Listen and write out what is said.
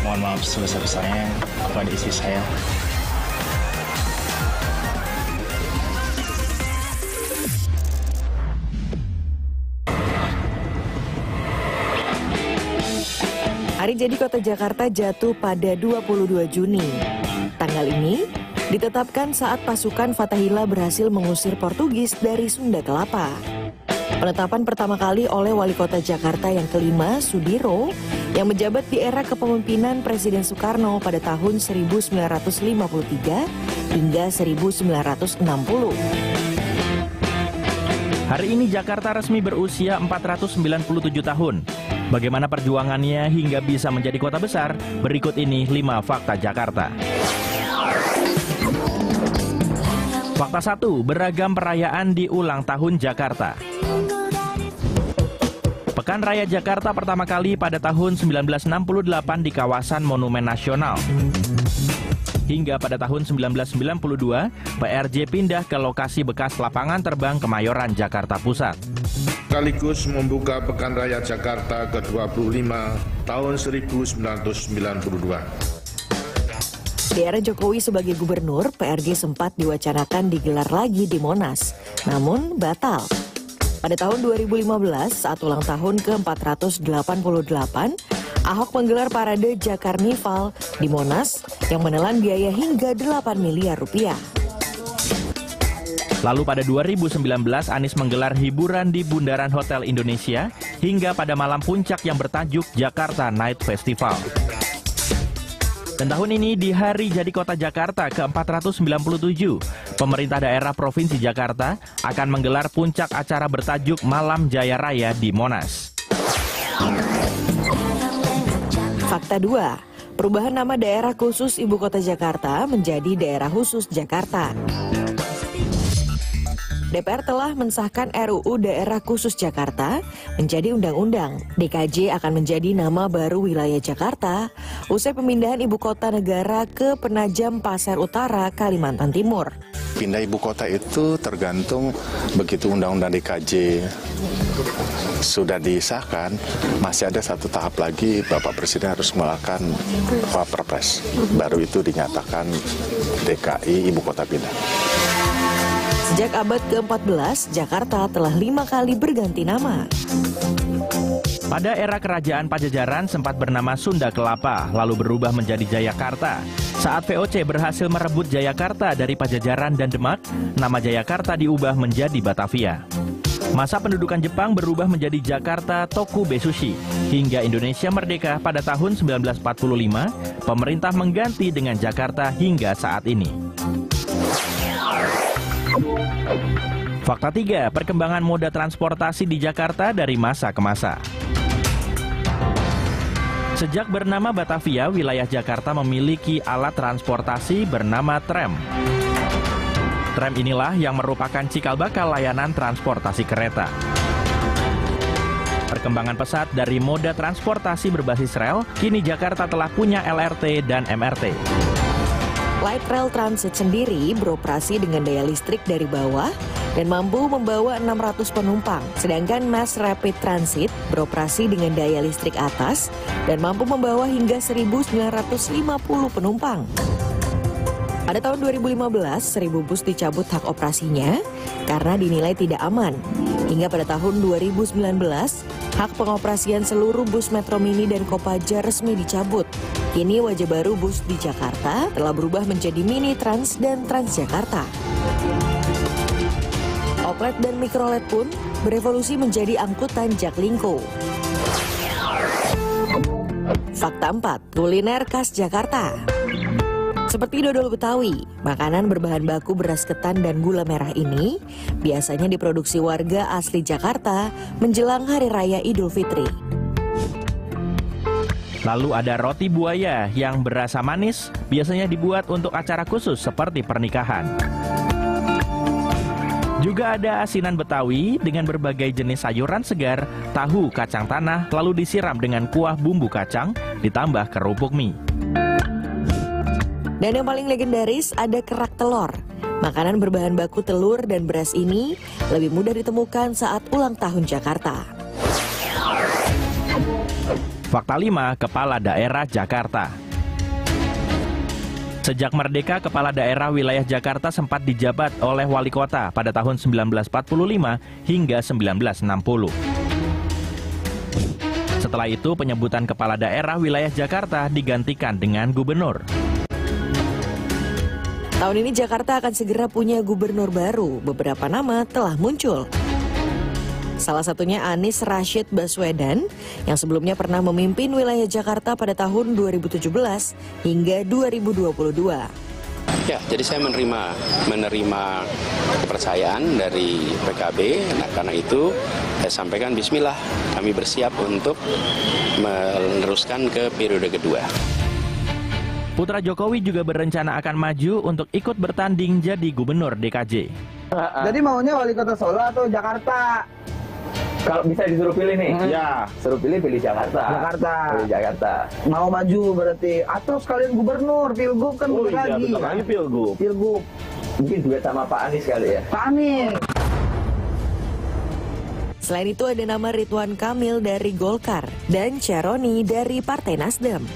mohon maaf sebesar-besarnya kepada istri saya. Hari jadi Kota Jakarta jatuh pada 22 Juni. Tanggal ini ditetapkan saat pasukan Fatahillah berhasil mengusir Portugis dari Sunda Kelapa. Penetapan pertama kali oleh Wali Kota Jakarta yang kelima, Sudiro, yang menjabat di era kepemimpinan Presiden Soekarno pada tahun 1953 hingga 1960. Hari ini Jakarta resmi berusia 497 tahun. Bagaimana perjuangannya hingga bisa menjadi kota besar? Berikut ini 5 fakta Jakarta. Fakta 1, beragam perayaan di ulang tahun Jakarta. Pekan Raya Jakarta pertama kali pada tahun 1968 di kawasan Monumen Nasional. Hingga pada tahun 1992, PRJ pindah ke lokasi bekas lapangan terbang Kemayoran, Jakarta Pusat. Sekaligus membuka Pekan Raya Jakarta ke-25 tahun 1992. Di era Jokowi sebagai gubernur, PRJ sempat diwacanakan digelar lagi di Monas, namun batal. Pada tahun 2015, saat ulang tahun ke-488, Ahok menggelar parade Jakarnival di Monas yang menelan biaya hingga 8 miliar rupiah. Lalu pada 2019, Anies menggelar hiburan di Bundaran Hotel Indonesia hingga pada malam puncak yang bertajuk Jakarta Night Festival. Dan tahun ini di hari jadi Kota Jakarta ke-497, pemerintah daerah Provinsi Jakarta akan menggelar puncak acara bertajuk Malam Jaya Raya di Monas. Fakta 2, perubahan nama daerah khusus Ibu Kota Jakarta menjadi Daerah Khusus Jakarta. DPR telah mensahkan RUU Daerah Khusus Jakarta menjadi undang-undang. DKJ akan menjadi nama baru wilayah Jakarta usai pemindahan ibu kota negara ke Penajam Pasir Utara, Kalimantan Timur. Pindah ibu kota itu tergantung begitu undang-undang DKJ sudah disahkan, masih ada satu tahap lagi Bapak Presiden harus melakukan Perpres. Baru itu dinyatakan DKI ibu kota pindah. Sejak abad ke-14, Jakarta telah 5 kali berganti nama. Pada era kerajaan Pajajaran sempat bernama Sunda Kelapa, lalu berubah menjadi Jayakarta. Saat VOC berhasil merebut Jayakarta dari Pajajaran dan Demak, nama Jayakarta diubah menjadi Batavia. Masa pendudukan Jepang berubah menjadi Jakarta Tokubesushi. Hingga Indonesia merdeka pada tahun 1945, pemerintah mengganti dengan Jakarta hingga saat ini. Fakta 3, perkembangan moda transportasi di Jakarta dari masa ke masa. Sejak bernama Batavia, wilayah Jakarta memiliki alat transportasi bernama tram. Tram inilah yang merupakan cikal bakal layanan transportasi kereta. Perkembangan pesat dari moda transportasi berbasis rel, kini Jakarta telah punya LRT dan MRT. Light Rail Transit sendiri beroperasi dengan daya listrik dari bawah dan mampu membawa 600 penumpang. Sedangkan Mass Rapid Transit beroperasi dengan daya listrik atas dan mampu membawa hingga 1.950 penumpang. Pada tahun 2015, 1.000 bus dicabut hak operasinya karena dinilai tidak aman. Hingga pada tahun 2019, hak pengoperasian seluruh bus Metro Mini dan Kopaja resmi dicabut. Kini wajah baru bus di Jakarta telah berubah menjadi Mini Trans dan Transjakarta. Oplet dan Mikrolet pun berevolusi menjadi angkutan Jaklingko. Fakta 4, kuliner khas Jakarta. Seperti dodol Betawi, makanan berbahan baku beras ketan dan gula merah ini biasanya diproduksi warga asli Jakarta menjelang Hari Raya Idul Fitri. Lalu ada roti buaya yang berasa manis, biasanya dibuat untuk acara khusus seperti pernikahan. Juga ada asinan Betawi dengan berbagai jenis sayuran segar, tahu kacang tanah, lalu disiram dengan kuah bumbu kacang, ditambah kerupuk mie. Dan yang paling legendaris ada kerak telur. Makanan berbahan baku telur dan beras ini lebih mudah ditemukan saat ulang tahun Jakarta. Fakta 5, Kepala Daerah Jakarta. Sejak merdeka, Kepala Daerah Wilayah Jakarta sempat dijabat oleh Wali Kota pada tahun 1945 hingga 1960. Setelah itu, penyebutan Kepala Daerah Wilayah Jakarta digantikan dengan Gubernur. Tahun ini Jakarta akan segera punya gubernur baru. Beberapa nama telah muncul. Salah satunya Anies Rashid Baswedan yang sebelumnya pernah memimpin wilayah Jakarta pada tahun 2017 hingga 2022. Ya, jadi saya menerima kepercayaan dari PKB. Nah, karena itu saya sampaikan bismillah, kami bersiap untuk meneruskan ke periode kedua. Putra Jokowi juga berencana akan maju untuk ikut bertanding jadi gubernur DKJ. Jadi maunya wali kota Solo atau Jakarta? Kalau bisa disuruh pilih nih, ya suruh pilih Jakarta. Pilih Jakarta. Mau maju berarti atau sekalian gubernur, pilgub kan Oh iya, lagi. bentar lagi pilgub. Mungkin duet sama Pak Anies kali ya. Pak Anies. Selain itu ada nama Ridwan Kamil dari Golkar dan Ceroni dari Partai Nasdem.